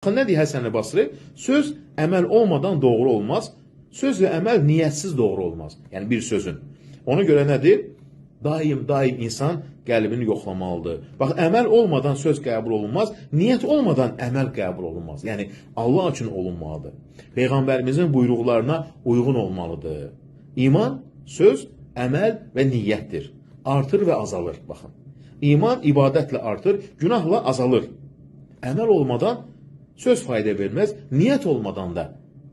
Nə deyir Həsən Basri? Söz əməl olmadan doğru olmaz. Söz və əməl niyyətsiz doğru olmaz. Yəni bir sözün. Ona görə nədir? Daim insan qəlbini yoxlamalıdır. Bax, əməl olmadan söz qəbul olunmaz, niyyət olmadan əməl qəbul olunmaz. Yəni Allah üçün olunmalıdır. Peyğəmbərimizin buyruqlarına uyğun olmalıdır. İman, söz, əməl və niyyətdir. Artır və azalır. Baxın. İman ibadətlə artır, günahla azalır. Əməl olmadan söz fayda verməz, niyyət olmadan da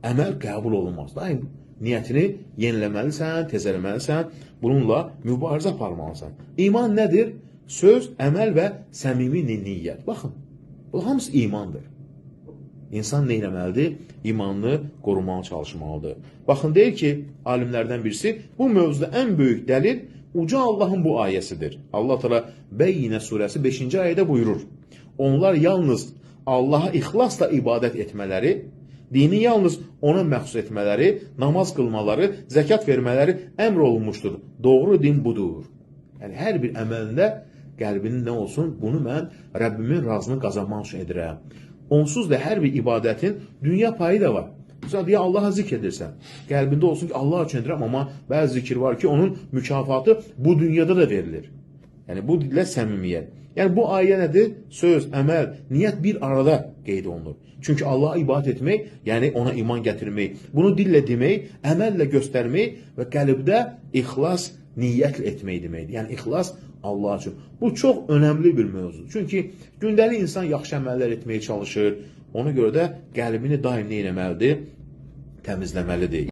əməl qəbul olunmaz. Daim niyyətini yeniləməlisən, tezələməlisən, bununla mübarizə aparmalısan. İman nədir? Söz, əməl və səmimi niyyət. Baxın, bu hamısı imandır. İnsan nə etməlidir? İmanını qorumağa çalışmalıdır. Baxın, deyir ki, alimlərdən birisi, bu mövzuda ən böyük dəlil uca Allahın bu ayəsidir. Allah Teala Bəyyinə surəsi 5-ci ayədə buyurur. Onlar yalnız Allaha ixlasla ibadət etmələri, dini yalnız ona məxsus etmələri, namaz qılmaları, zəkat vermələri əmr olunmuşdur. Doğru din budur. Yəni, hər bir əməlində qəlbinin nə olsun? Bunu mən Rəbbimin razını qazanmaq üçün edirəm. Onsuz da hər bir ibadətin dünya payı da var. Mesela deyə Allaha zikr edirsən. Qəlbində olsun ki, Allah üçün edirəm, amma bəzi zikir var ki, onun mükafatı bu dünyada da verilir. Yəni, bu dillə səmimiyyət. Yəni, bu ayə nədir? Söz, əməl, niyyət bir arada qeyd olunur. Çünki Allaha ibadət etmək, yəni ona iman gətirmək, bunu dillə demək, əməllə göstərmək və qəlbdə ixlas, niyyətlə etmək deməkdir. Yəni, ixlas Allah üçün. Bu çox önəmli bir mövzudur. Çünki gündəlik insan yaxşı əməllər etməyə çalışır. Ona görə də qəlbini daim nə etməlidir? Təmizləməlidir.